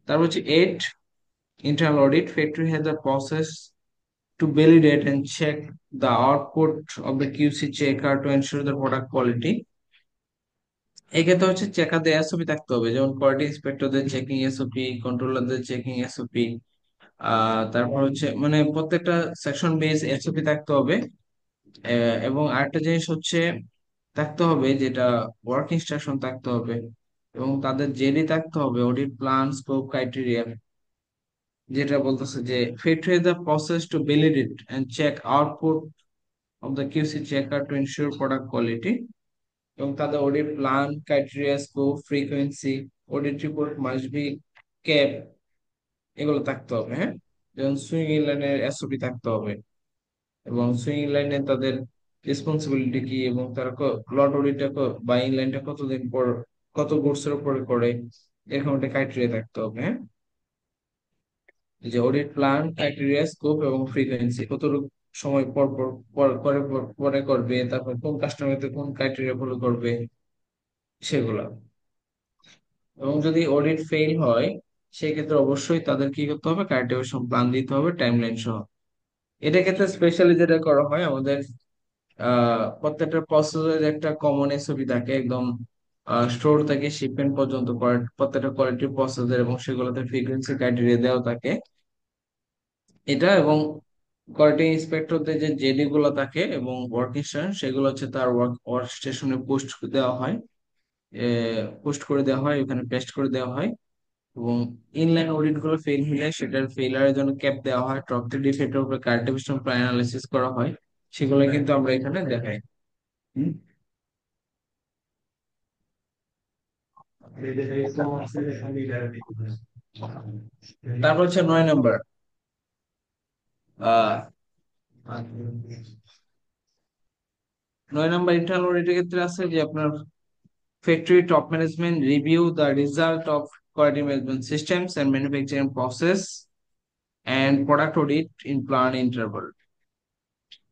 তারপর হচ্ছে 8, internal audit factory has the process to validate and check the output of the QC checker to ensure the product quality. এক্ষেত্রে হচ্ছে চেকারদের এসওপি থাকতে হবে, যেমন কোয়ালিটি ইন্সপেক্টরদের চেকিং এসওপি, কন্ট্রোলারদের চেকিং এসওপি। তারপর হচ্ছে মানে প্রত্যেকটা সেকশন বেস এসওপি থাকতে হবে। এবং আরেকটা জিনিস হচ্ছে থাকতে হবে, যেটা ওয়ার্ক ইনস্ট্রাকশন থাকতে হবে, এবং তাদের জেডি থাকতে হবে, অডিট প্ল্যান, স্কোপ, ক্রাইটেরিয়া। যেটা বলতেছে যে factory the process to validate and check output of the QC checker to ensure product quality, এবং তাদের audit plan, criteria, scope, frequency, audit report must B cap, এগুলো থাকতে হবে। হ্যাঁ, যেমন সুইং লাইনের এসওপি থাকতে হবে, এবং সুইং লাইনে তাদের রেসপন্সিবিলিটি কি, এবং তারা লট অডিটটা বা ইনলাইনটা কতদিন পর কত কোর্সের উপরে করে, এরকম একটা ক্রাইটেরিয়া থাকতে হবে। হ্যাঁ, যে অডিট প্ল্যান, ক্রাইটেরিয়া, স্কোপ এবং ফ্রিকোয়েন্সি, কতটুকু সময় পর পর পরে করবে, তারপর কোন কাস্টমারদের কোন ক্রাইটেরিয়া ফলো করবে, সেগুলা। এবং যদি অডিট ফেল হয়, সেক্ষেত্রে অবশ্যই তাদের কি করতে হবে, কারেক্টিভেশন প্ল্যান দিতে হবে টাইমলাইন সহ। এটা ক্ষেত্রে স্পেশালি যেটা করা হয় আমাদের, প্রত্যেকটা প্রসেসের একটা কমন এসওপি থাকে একদম, স্টোর থেকে শিপমেন্ট পর্যন্ত প্রত্যেকটা কোয়ালিটি প্রসেসের, এবং সেগুলোতে ফ্রিকোয়েন্সি ক্রাইটেরিয়া দেওয়া থাকে এটা। এবং কোয়ালিটি ইন্সপেক্টরদের যে জেডি গুলো থাকে এবং ওয়ার্ক স্টেশন, সেগুলো হচ্ছে তার ওয়ার্ক স্টেশনে পোস্ট দেওয়া হয়, পোস্ট করে দেওয়া হয়, ওখানে পেস্ট করে দেওয়া হয়। এবং ইনলাইন অডিট গুলো ফেল হলে সেটার ফেলারের জন্য ক্যাপ দেওয়া হয়, টপ ডিফেক্টের উপরে কারেক্টিভেশন প্ল্যান অ্যানালাইসিস করা হয়, সেগুলো কিন্তু আমরা এখানে দেখাই। হুম। আচ্ছা। তারপর হচ্ছে 9 নম্বর, আহ 9 নম্বর ইন্টারনাল অডিটের ক্ষেত্রে আছে যে আপনার factory top management review the result of quality management systems and manufacturing process and product audit in plan interval।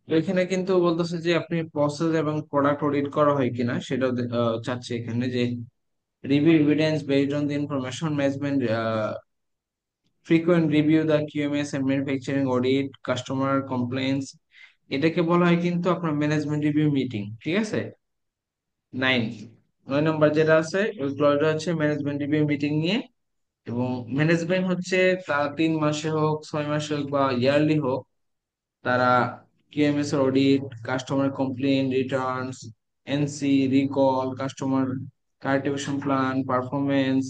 তো এখানে কিন্তু বলতেছে যে আপনি প্রসেস এবং প্রোডাক্ট অডিট করা হয় কিনা সেটাও চাচ্ছে এখানে, যে review evidence based on the information management, frequent review the QMS and manufacturing audit, customer complaints, এটাকে বলা হয় কিন্তু আপনার ম্যানেজমেন্ট রিভিউ মিটিং। ঠিক আছে, 9, 9 নম্বর যেটা আছে ওই ক্লজটা হচ্ছে ম্যানেজমেন্ট রিভিউ মিটিং নিয়ে। এবং ম্যানেজমেন্ট হচ্ছে তারা 3 মাসে হোক, 6 মাসে হোক বা ইয়ারলি হোক, তারা কিএমএস এর audit, customer complaint, returns, NC, recall, customer কার্টিভেশন plan, performance,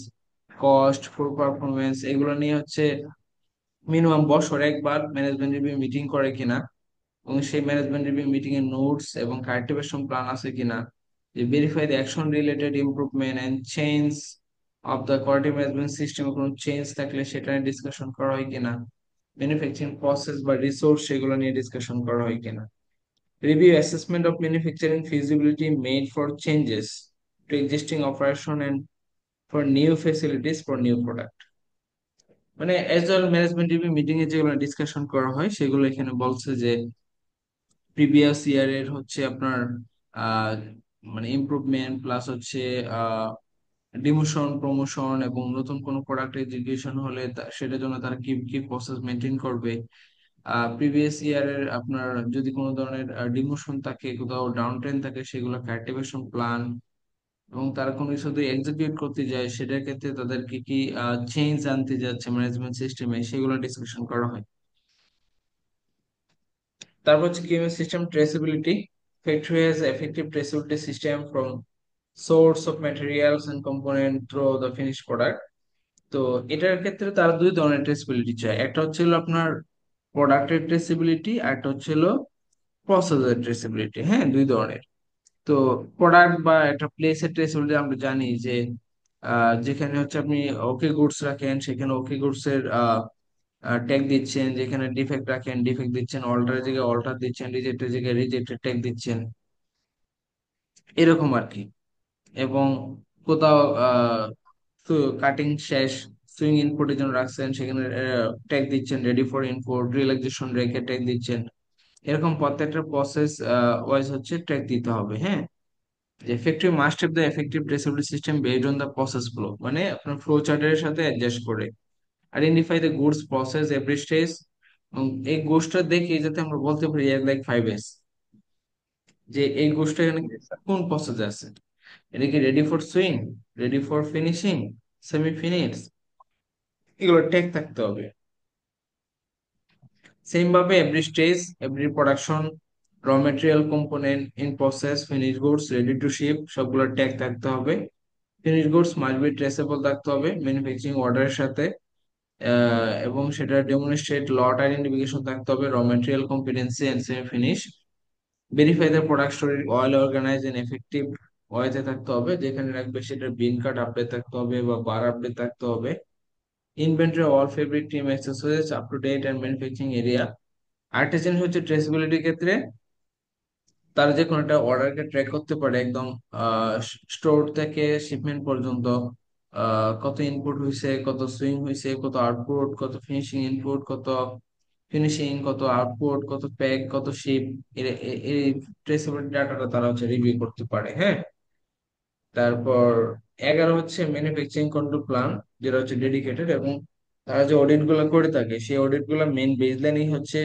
cost for performance, এগুলো নিয়ে হচ্ছে মিনিমাম বছরে একবার ম্যানেজমেন্ট রিভিউ মিটিং করে কিনা, এবং সেই ম্যানেজমেন্ট রিভিউ মিটিং এর নোটস এবং কার্টিভেশন প্ল্যান আছে কিনা, যে verify the action related improvement and change of the quality management system, কোনো চেঞ্জ থাকলে সেটা নিয়ে ডিসকাশন করা হয় কিনা, ম্যানুফ্যাকচারিং প্রসেস বা রিসোর্স সেগুলো নিয়ে ডিসকাশন করা হয় কিনা, review assessment of manufacturing feasibility made for changes to existing operation and for new facilities for new product. মানে as well management review meeting এ যেগুলো ডিসকাশন করা হয় সেগুলো এখানে বলছে যে প্রিভিয়াস ইয়ার এর হচ্ছে আপনার আহ মানে ইমপ্রুভমেন্ট প্লাস হচ্ছে ডিমোশন, প্রমোশন, এবং নতুন কোনো প্রোডাক্ট এক্সিকিউশন হলে সেটার জন্য তারা কি কি প্রসেস মেনটেন করবে। প্রিভিয়াস ইয়ারের আপনার যদি কোনো ধরনের ডিমোশন থাকে, কোথাও ডাউন ট্রেন থাকে, সেগুলো অ্যাক্টিভেশন প্ল্যান, এবং তারা কোনো কিছু যদি এক্সিকিউট করতে যায় সেটার ক্ষেত্রে তাদের কি কি চেঞ্জ আনতে যাচ্ছে ম্যানেজমেন্ট সিস্টেমে, সেগুলো ডিসকাশন করা হয়। তারপর হচ্ছে QMS system traceability, factory has effective traceability system from source of materials and component through the finish product. তো এটার ক্ষেত্রে তারা 2 ধরনের ট্রেসেবিলিটি চায়, একটা হচ্ছে হলো আপনার প্রোডাক্টের ট্রেসেবিলিটি, আর একটা হচ্ছে হলো প্রসেসের ট্রেসেবিলিটি। হ্যাঁ, 2 ধরনের। তো প্রোডাক্ট বা একটা প্লেসের ট্রেসেবিলিটি আমরা জানি যে যেখানে হচ্ছে আপনি ওকে গুডস রাখেন সেখানে ওকে গুডস এর ট্যাগ দিচ্ছেন, যেখানে ডিফেক্ট রাখেন ডিফেক্ট দিচ্ছেন, অল্টারের জায়গায় অল্টার দিচ্ছেন, রিজেক্টের জায়গায় রিজেক্টের ট্যাগ দিচ্ছেন, এরকম আর কি। এবং কোথাও কাটিং শেষ, সুইং ইনপুটের জন্য রাখছেন, সেখানে ট্যাগ দিচ্ছেন রেডি ফর ইনপুট, রিল্যাক্সেশন রেখে ট্যাগ দিচ্ছেন, এরকম প্রত্যেকটা প্রসেস ওয়াইজ হচ্ছে ট্র্যাক দিতে হবে। হ্যাঁ, যে factory must have the effective traceability system based on the process flow, মানে আপনার ফ্লো চার্টের সাথে অ্যাডজাস্ট করে identify the goods process every stage, এবং এই গোষ্ঠটা দেখে যাতে আমরা বলতে পারি লাইক 5S, যে এই গোষ্ঠটা এখানে জি স্যার। কোন প্রসেসে আছে, এটা কি ready for swing, ready for finishing, semi finish, এগুলো ট্যাগ থাকতে হবে। সেম ভাবে এভরি স্টেজ, এভরি প্রোডাকশন, র material, component, in process, finish goods, ready to sheep, সবগুলো ট্যাগ থাকতে হবে। Finish goods must be traceable থাকতে হবে ম্যানুফ্যাকচারিং অর্ডারের সাথে। এবং সেটা ডেমনস্ট্রেট লট আইডেন্টিফিকেশন থাকতে হবে, raw material competency and semi finish, verify the product story oil organise and effective ওয়েতে থাকতে হবে, যেখানে রাখবে সেটা বিন কার্ড আপডেট থাকতে হবে বা বার আপডেট থাকতে হবে, inventory all fabric team accessories up to date and manufacturing area. আরেকটা জিনিস হচ্ছে ট্রেসিবিলিটির ক্ষেত্রে তারা যে কোনো একটা অর্ডারকে ট্র্যাক করতে পারে একদম, স্টোর থেকে শিপমেন্ট পর্যন্ত, কত ইনপুট হয়েছে, কত সুইং হয়েছে, কত আউটপুট, কত ফিনিশিং ইনপুট, কত ফিনিশিং, কত আউটপুট, কত প্যাক, কত শিপ, এই ট্রেসেবিলিটি ডাটাটা তারা হচ্ছে রিভিউ করতে পারে। হ্যাঁ, তারপর 11 হচ্ছে ম্যানুফ্যাকচারিং কন্ট্রোল প্ল্যান, যেটা হচ্ছে ডেডিকেটেড, এবং তারা যে অডিট গুলো করে থাকে সেই অডিট গুলো মেইন বেসলাইনই হচ্ছে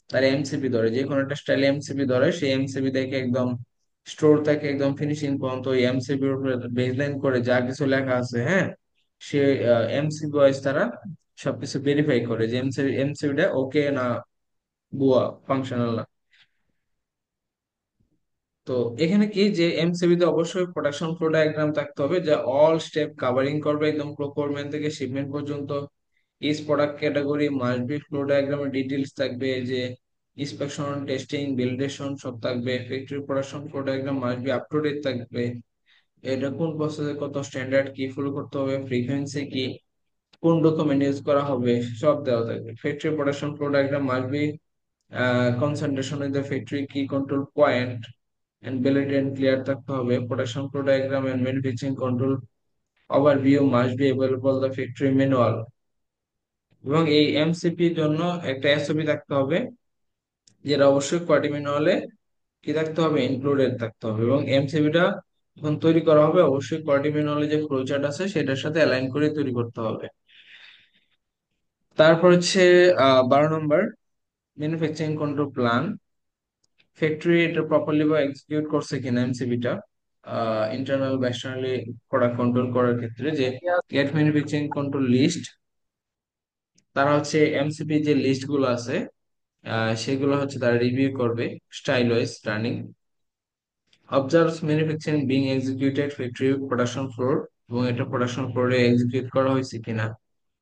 তারা এমসিপি ধরে, যে কোনো একটা স্টাইলে এমসিপি ধরে, সেই এমসিপি দেখে একদম স্টোর থেকে একদম ফিনিশিং পর্যন্ত ওই এমসিপির উপরে বেসলাইন করে যা কিছু লেখা আছে, হ্যাঁ, সে এমসিপি ওয়াইজ তারা সবকিছু ভেরিফাই করে যে এমসিপিটা ওকে না বুয়া, ফাংশনাল না। তো এখানে কি যে এমসিবি তে অবশ্যই প্রোডাকশন ফ্লো ডায়াগ্রাম থাকতে হবে, যা অল স্টেপ কাভারিং করবে একদম প্রোকুরমেন্ট থেকে শিপমেন্ট পর্যন্ত। Each product category must be flow ডায়াগ্রামের ডিটেইলস থাকবে, যে ইন্সপেকশন, টেস্টিং, ভ্যালিডেশন সব থাকবে। Factory production flow diagram must be up to date থাকবে, এটা কোন প্রসেসে কত স্ট্যান্ডার্ড কি ফলো করতে হবে, ফ্রিকোয়েন্সি কি, কোন ডকুমেন্ট ইউজ করা হবে, সব দেওয়া থাকবে। Factory production flow diagram must B concentration in the factory key control point and valid and clear থাকতে হবে। Production flow diagram and manufacturing control overview must be available the factory manual. এবং এই এমসিপি এর জন্য একটা এসওপি থাকতে হবে, যেটা অবশ্যই কোয়ালিটি ম্যানুয়ালে কি থাকতে হবে, ইনক্লুডেড থাকতে হবে। এবং এমসিপিটা যখন তৈরি করা হবে অবশ্যই কোয়ালিটি ম্যানুয়ালে যে ফ্লোচার্ট আছে সেটার সাথে অ্যালাইন করে তৈরি করতে হবে। তারপর হচ্ছে 12 নম্বর, ম্যানুফ্যাকচারিং কন্ট্রোল প্ল্যান। ফ্যাক্টরি এটা প্রপারলি বা এক্সিকিউট করছে কিনা এমসিবিটা ইন্টারনাল বা এক্সটার্নালি প্রোডাক্ট কন্ট্রোল করার ক্ষেত্রে, যে গেট ম্যানুফ্যাকচারিং কন্ট্রোল লিস্ট, তারা হচ্ছে এমসিপি যে লিস্ট গুলো আছে সেগুলো হচ্ছে তারা রিভিউ করবে style wise running. Observes manufacturing being executed factory production floor, এবং এটা প্রোডাকশন ফ্লোরে এক্সিকিউট করা হয়েছে কিনা।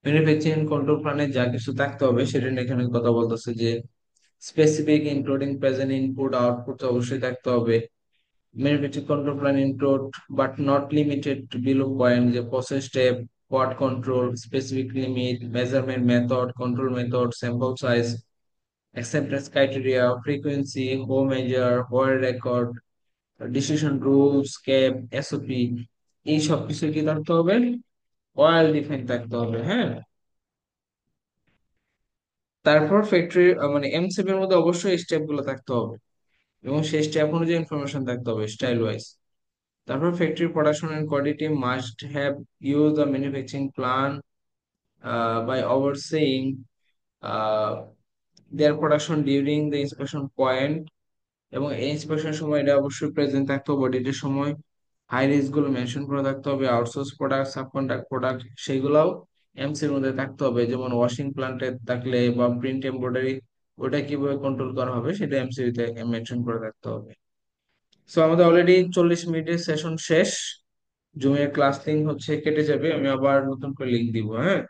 ম্যানুফ্যাকচারিং কন্ট্রোল প্ল্যানে যা কিছু থাকতে হবে সেটা নিয়ে এখানে কথা বলতেছে, যে specific including present input output অবশ্যই থাকতে হবে। Manufacturing control plan include but not limited to below point, the process step, part control, specific limit, measurement method, control method, sample size, acceptance criteria, frequency, home measure, wire record, decision rules, cap, SOP, এই সব কিছু কি থাকতে হবে, ওয়েল ডিফাইন থাকতে হবে। হ্যাঁ, তারপর ফ্যাক্টরি মানে এমসিপি এর মধ্যে অবশ্যই স্টেপ গুলো থাকতে হবে, এবং সেই স্টেপ অনুযায়ী ইনফরমেশন থাকতে হবে স্টাইল ওয়াইজ। তারপর factory production and quality must have use the manufacturing plan by overseeing their production during the inspection point, এবং এই ইন্সপেকশন সময় এটা অবশ্যই প্রেজেন্ট থাকতে হবে অডিটের সময়। হাই রিস্ক গুলো মেনশন করে থাকতে হবে, আউটসোর্স প্রোডাক্ট, সাবকন্ট্রাক্ট প্রোডাক্ট সেগুলোও এমসির মধ্যে থাকতে হবে, যেমন ওয়াশিং প্লান্টে থাকলে বা প্রিন্ট এমব্রয়ডারি, ওটা কিভাবে কন্ট্রোল করা হবে সেটা এমসিতে মেনশন করে থাকতে হবে। সো আমাদের অলরেডি 40 মিনিটের সেশন শেষ। জুমের ক্লাস লিংক হচ্ছে কেটে যাবে, আমি আবার নতুন করে লিংক দিব। হ্যাঁ,